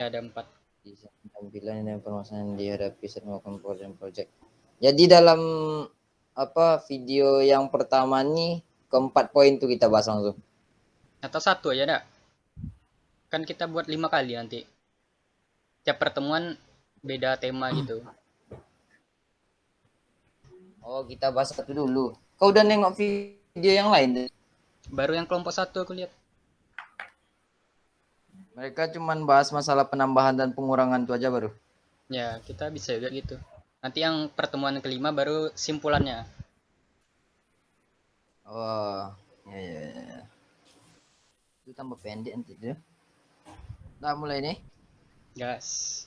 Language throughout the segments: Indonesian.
Ada 4. Desain tampilan dan permasalahan yang dihadapi saat melakukan project. Jadi dalam video yang pertama nih keempat poin tuh kita bahas langsung. Atau satu aja dah. Kan kita buat 5 kali nanti. Tiap pertemuan beda tema gitu. Oh, kita bahas satu dulu. Kau udah nengok video yang lain? Baru yang kelompok 1 aku lihat. Mereka cuman bahas masalah penambahan dan pengurangan itu aja baru. Ya, kita bisa juga gitu. Nanti yang pertemuan kelima baru simpulannya. Oh, ya. Itu tambah pendek nanti tuh. Nah, mulai nih. Gas.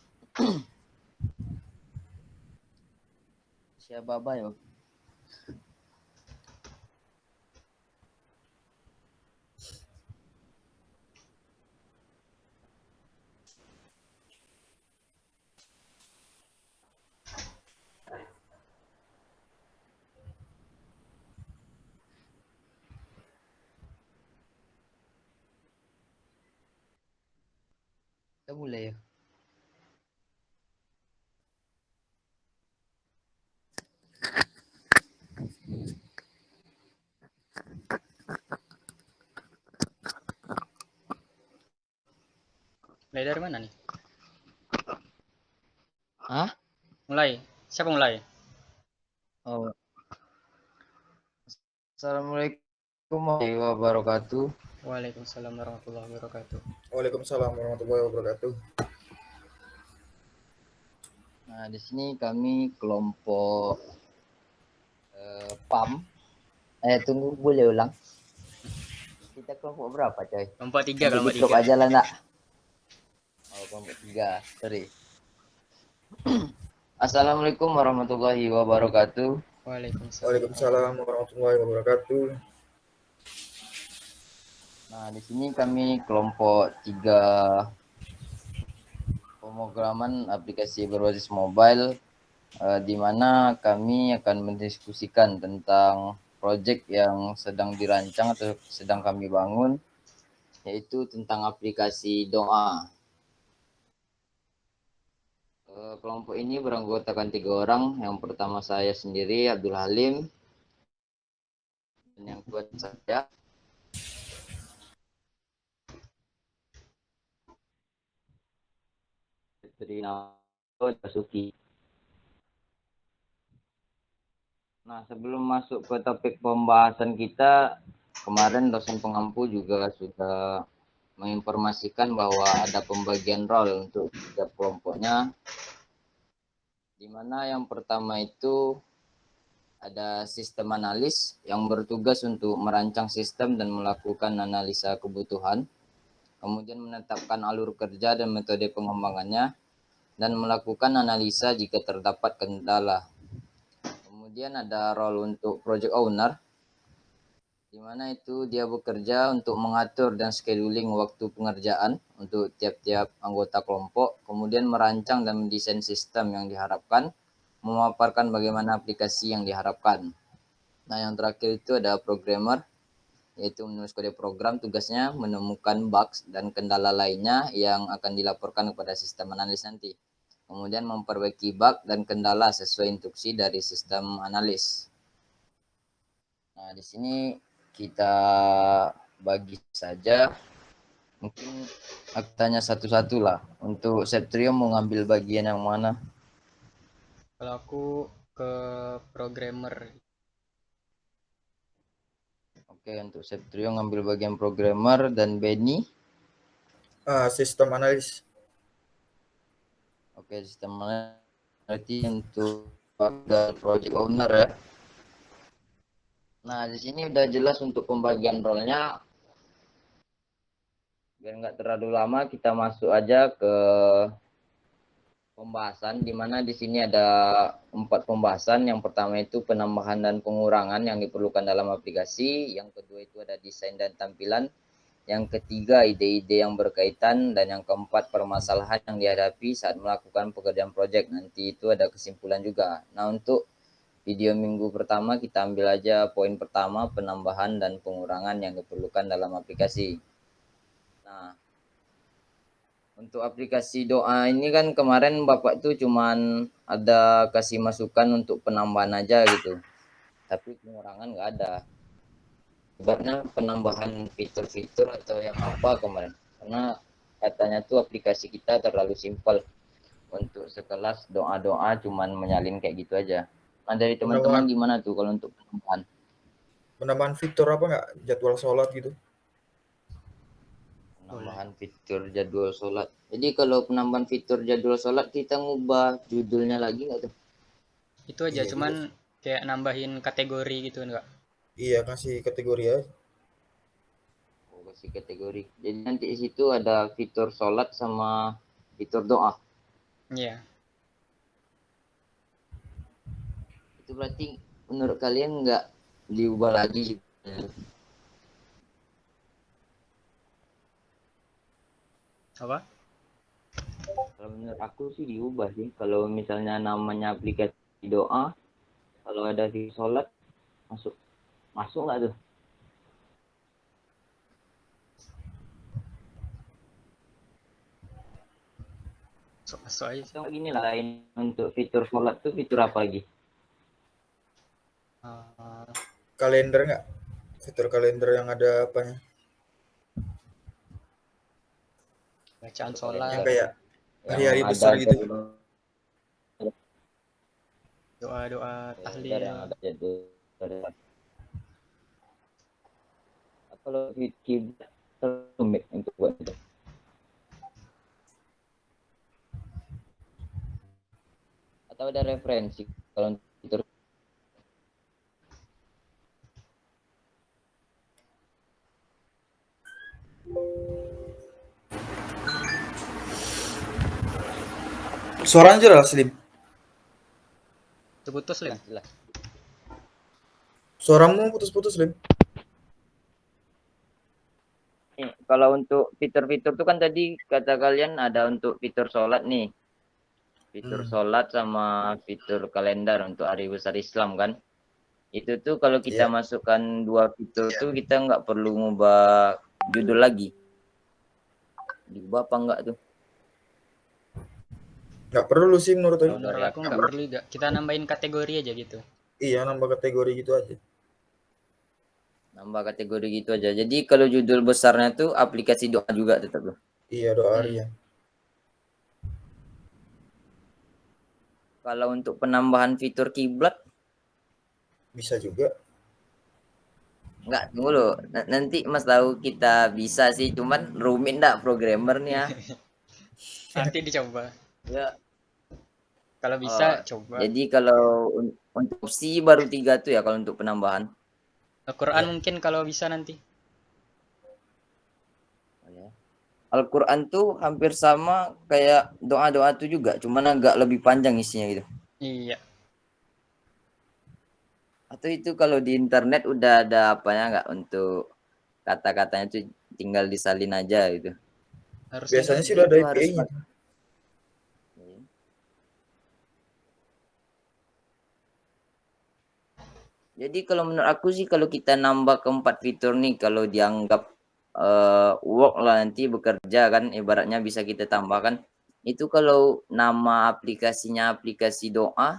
Siapa ya? Kita mulai ya. Mulai dari mana nih? Hah? Mulai. Siapa mulai? Oh. Assalamualaikum warahmatullahi wabarakatuh. Waalaikumsalam warahmatullahi wabarakatuh. Waalaikumsalam warahmatullahi wabarakatuh. Nah, di sini kami kelompok PAM. Tunggu, boleh ulang? Kita kelompok berapa, coy? Kelompok 3, Nanti kelompok di drop 3. aja lah, nak. Oh, kelompok 3. Sorry. Assalamualaikum warahmatullahi wabarakatuh. Waalaikumsalam warahmatullahi wabarakatuh. Nah, di sini kami kelompok 3 pemrograman aplikasi berbasis mobile, di mana kami akan mendiskusikan tentang proyek yang sedang dirancang atau sedang kami bangun, yaitu tentang aplikasi doa. Kelompok ini beranggotakan 3 orang. Yang pertama saya sendiri, Abdul Halim, dan yang kedua saya, Basuki. Nah, sebelum masuk ke topik pembahasan kita, kemarin dosen pengampu juga sudah menginformasikan bahwa ada pembagian role untuk setiap kelompoknya, di mana yang pertama itu ada sistem analis yang bertugas untuk merancang sistem dan melakukan analisa kebutuhan, kemudian menetapkan alur kerja dan metode pengembangannya, dan melakukan analisa jika terdapat kendala. Kemudian ada role untuk project owner, di mana itu dia bekerja untuk mengatur dan scheduling waktu pengerjaan untuk tiap-tiap anggota kelompok, kemudian merancang dan mendesain sistem yang diharapkan, memaparkan bagaimana aplikasi yang diharapkan. Nah, yang terakhir itu ada programmer, yaitu menulis kode program, tugasnya menemukan bugs dan kendala lainnya yang akan dilaporkan kepada sistem analis nanti. Kemudian memperbaiki bug dan kendala sesuai instruksi dari sistem analis. Nah, di sini kita bagi saja. Mungkin aku tanya satu-satu lah. Untuk Septrio mau ngambil bagian yang mana? Kalau aku ke programmer. Oke, untuk Septrio ngambil bagian programmer, dan Benny. Sistem analis. Oke, sistem analis. Berarti untuk project owner ya. Nah, di sini udah jelas untuk pembagian role-nya. Biar nggak terlalu lama, kita masuk aja ke pembahasan, di mana di sini ada 4 pembahasan. Yang pertama itu penambahan dan pengurangan yang diperlukan dalam aplikasi. Yang kedua itu ada desain dan tampilan. Yang ketiga ide-ide yang berkaitan, dan yang keempat permasalahan yang dihadapi saat melakukan pekerjaan proyek. Nanti itu ada kesimpulan juga. Nah, untuk video minggu pertama kita ambil aja poin pertama, penambahan dan pengurangan yang diperlukan dalam aplikasi. Nah, Untuk aplikasi doa ini kan kemarin Bapak tuh cuman ada kasih masukan untuk penambahan aja gitu. Tapi pengurangan nggak ada. Sebabnya penambahan fitur-fitur atau yang apa kemarin. Karena katanya tuh aplikasi kita terlalu simpel. Untuk sekelas doa-doa cuman menyalin kayak gitu aja. Nah dari teman-teman Penambahan gimana tuh kalau untuk penambahan? penambahan fitur apa nggak? Jadwal sholat gitu. Boleh. Penambahan fitur jadwal sholat. Jadi kalau penambahan fitur jadwal sholat kita ngubah judulnya lagi nggak tuh? Itu aja, Iya juga cuman sih. kayak nambahin kategori gitu enggak? Iya, kasih kategori aja. Oh, kasih kategori. Jadi nanti di situ ada fitur sholat sama fitur doa. Iya. Itu berarti menurut kalian nggak diubah lagi gitu? Apa? Kalau menurut aku sih diubah sih. Kalau misalnya namanya aplikasi doa, kalau ada di sholat masuk masuk nggak tuh? Masuk aja sih. Atau gini lah, lain untuk fitur sholat tuh fitur apa lagi? Eh, Kalender nggak? Fitur kalender yang ada apanya? bacaan Fitur Yang sholat, kalender kayak yang hari-hari ada besar gitu. jadwal doa-doa kalender tahlil. yang ada jadwal. Kalau kiblat rumit untuk buat itu. Atau ada referensi kalau untuk fitur. Suaranya jelas, Lim. Terputus, Lim. Jelas. Suaramu putus-putus, Lim. Kalau untuk fitur-fitur tuh kan tadi kata kalian ada untuk fitur sholat nih. Fitur Hmm, sholat sama fitur kalender untuk hari besar Islam kan. Itu tuh kalau kita iya. masukkan dua fitur tuh kita nggak perlu ngubah judul lagi. Diubah apa enggak tuh? Nggak perlu sih menurut Kalau aku. Kalau menurut dari aku aku, nggak perlu juga. Kita nambahin kategori aja gitu. Iya, nambah kategori gitu aja. nambah kategori gitu aja. Jadi kalau judul besarnya tuh aplikasi doa juga tetap tuh. Iya, doa Hmm. harian. Kalau untuk penambahan fitur kiblat Bisa juga. enggak tunggu loh. Nanti Mas tahu kita bisa sih, cuman rumit enggak programmernya. Nanti dicoba. Ya. Kalau bisa, Oh, coba. jadi kalau untuk opsi baru 3 tuh ya kalau untuk penambahan. Al-Quran Iya. mungkin kalau bisa nanti. Oh, ya. Al-Quran tuh hampir sama kayak doa-doa tuh juga, cuman agak lebih panjang isinya gitu. Iya. Atau itu kalau di internet udah ada apanya nggak untuk kata-katanya tuh tinggal disalin aja gitu. Harusnya Biasanya gitu. sih Jadi udah ada itu harus API-nya. pakai. Jadi kalau menurut aku sih kalau kita nambah keempat fitur nih kalau dianggap work lah nanti bekerja kan ibaratnya bisa kita tambahkan itu kalau nama aplikasinya aplikasi doa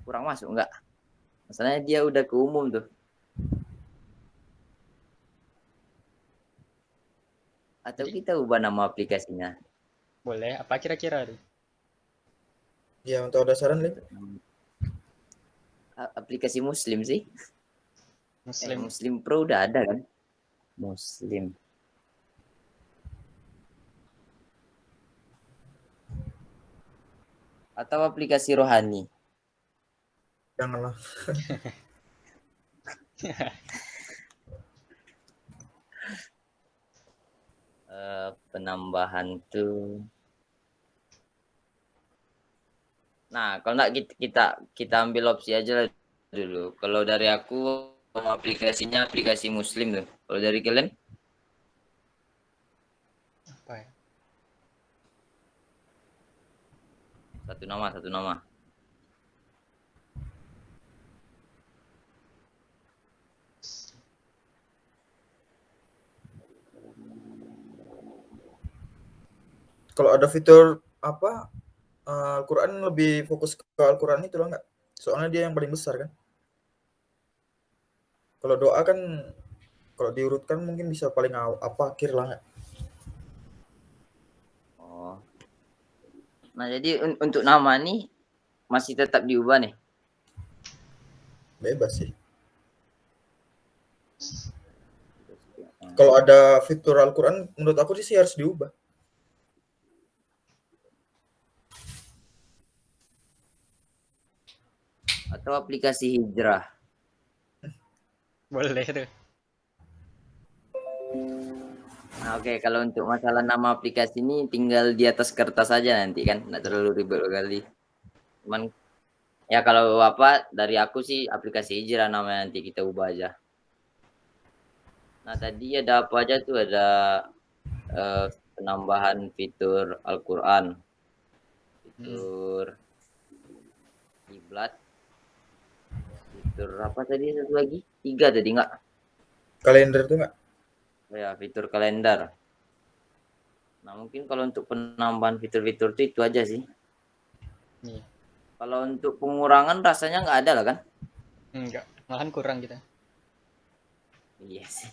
kurang masuk nggak? Masalahnya dia udah ke umum tuh. Atau Jadi, kita ubah nama aplikasinya. boleh. Apa kira-kira? Iya, untuk ada saran, Lim? Aplikasi Muslim sih. Muslim. Muslim Pro udah ada kan? Muslim. Atau aplikasi rohani. Janganlah. Penambahan tuh. Nah, kalau nggak kita ambil opsi aja lah dulu. Kalau dari aku aplikasinya aplikasi Muslim tuh. Kalau dari kalian Apa ya? satu nama satu nama. Kalau ada fitur apa Al-Quran lebih fokus ke Al-Quran itu loh nggak? Soalnya dia yang paling besar kan. Kalau doa kan kalau diurutkan mungkin bisa paling akhir lah nggak? Oh. Nah, jadi untuk nama nih masih tetap diubah nih. Bebas sih. Kalau ada fitur Al-Quran menurut aku sih harus diubah. Atau aplikasi hijrah. Boleh tuh. Nah, oke, kalau untuk masalah nama aplikasi ini tinggal di atas kertas saja nanti kan, nggak terlalu ribet kali. Cuman ya kalau apa dari aku sih aplikasi hijrah namanya, nanti kita ubah aja. Nah, tadi ada apa aja tuh, ada penambahan fitur Al-Quran, fitur kiblat, fitur apa tadi satu lagi? 3 tadi nggak? Kalender tuh nggak? Oh ya, fitur kalender. Nah, mungkin kalau untuk penambahan fitur-fitur itu aja sih. Iya. Kalau untuk pengurangan rasanya nggak ada lah kan? Enggak, malahan kurang kita. Iya sih.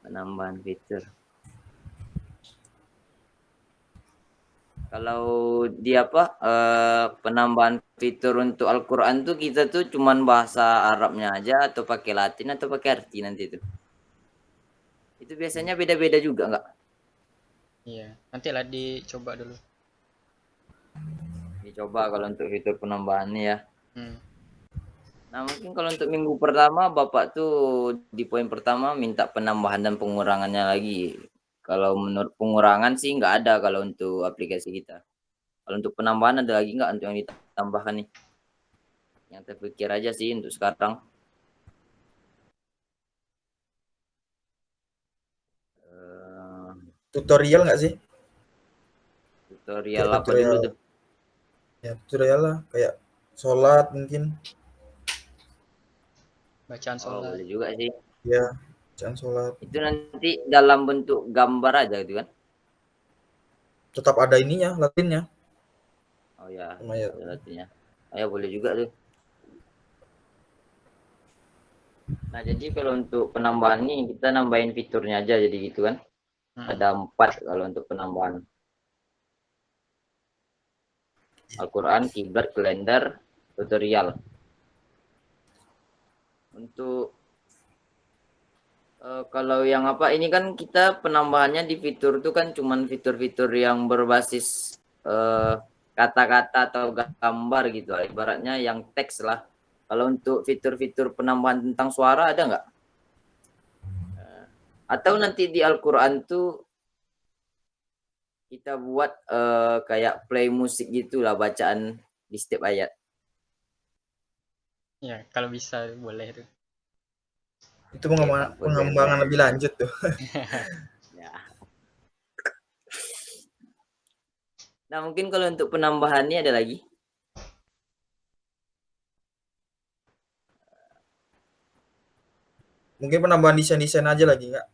Penambahan fitur. Kalau di apa penambahan fitur untuk Al-Quran tuh kita tuh cuman bahasa Arabnya aja atau pakai Latin atau pakai arti nanti itu. Itu biasanya beda-beda juga nggak? Iya, nanti lah dicoba dulu. Dicoba kalau untuk fitur penambahannya ya. Hmm. Nah, mungkin kalau untuk minggu pertama Bapak tuh di poin pertama minta penambahan dan pengurangannya lagi. Kalau menurut pengurangan sih nggak ada kalau untuk aplikasi kita. Kalau untuk penambahan ada lagi nggak untuk yang ditambahkan nih? Yang terpikir aja sih untuk sekarang. Tutorial nggak sih? Tutorial Kayak apa dulu tutorial. tuh? Ya tutorial lah kayak sholat mungkin. Bacaan Oh, sholat. boleh juga sih. Ya, bacaan sholat. Itu nanti dalam bentuk gambar aja gitu kan? Tetap ada ininya, Latinnya. Oh ya, Sama ya. ada artinya. Oh ya, boleh juga tuh. Nah, jadi kalau untuk penambahan nih kita nambahin fiturnya aja jadi gitu kan? Hmm. Ada 4 kalau untuk penambahan. Al-Quran, kiblat, kalender, tutorial. Untuk kalau yang apa ini kan kita penambahannya di fitur itu kan cuman fitur-fitur yang berbasis kata-kata atau gambar gitu lah. Ibaratnya yang teks lah. Kalau untuk fitur-fitur penambahan tentang suara ada nggak? Atau nanti di Al-Quran tuh kita buat kayak play musik gitulah bacaan di setiap ayat. Ya, kalau bisa boleh tuh. Itu Oke, takut pengembangan lebih lanjut tuh. ya. Nah, mungkin kalau untuk penambahannya ada lagi. Mungkin penambahan desain-desain aja lagi nggak?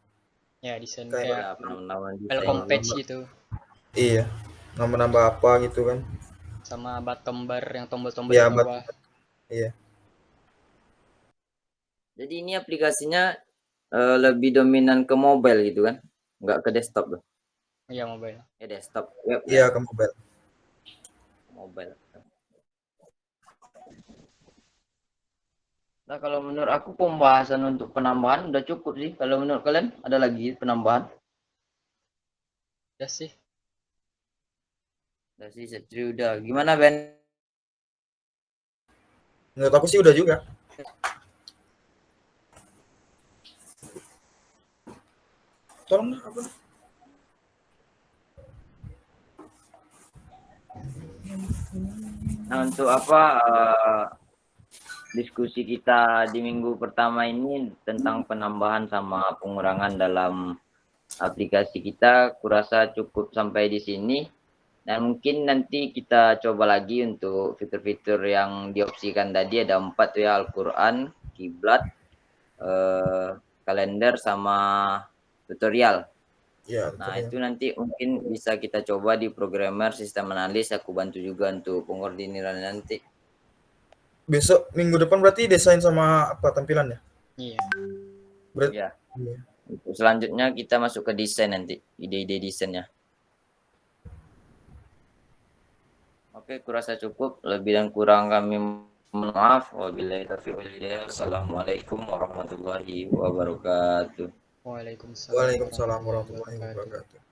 Ya, desain Kayak kayak Ya, penambahan desain welcome sih. page gitu. iya, nambah-nambah apa gitu kan? Sama bottom bar yang tombol-tombol di Ya, bawah. iya. Jadi ini aplikasinya lebih dominan ke mobile gitu kan? Nggak ke desktop loh. Iya, mobile. Ya desktop, web Iya, ya, ke mobile. mobile. Nah, kalau menurut aku pembahasan untuk penambahan udah cukup sih. Kalau menurut kalian ada lagi penambahan? Ya sih. Udah sih, udah. Gimana Ben? Menurut aku sih udah juga. Tolong apa? Nah, untuk apa diskusi kita di minggu pertama ini tentang penambahan sama pengurangan dalam aplikasi kita, kurasa cukup sampai di sini. Dan mungkin nanti kita coba lagi untuk fitur-fitur yang diopsikan tadi, ada 4 tuh ya, Al-Quran, kiblat, kalender sama tutorial. Ya, Nah, betul ya. itu nanti mungkin bisa kita coba di programmer sistem analis, aku bantu juga untuk pengordiniran nanti. Besok minggu depan berarti desain sama apa tampilannya? Iya. Berat. Ya, Iya. untuk selanjutnya kita masuk ke desain nanti, ide-ide desainnya. Oke, kurasa cukup. Lebih dan kurang kami mohon maaf. Wabillahi taufiq wal hidayah. Assalamualaikum warahmatullahi wabarakatuh. Waalaikumsalam Waalaikumsalam warahmatullahi warahmatullahi wabarakatuh. wabarakatuh.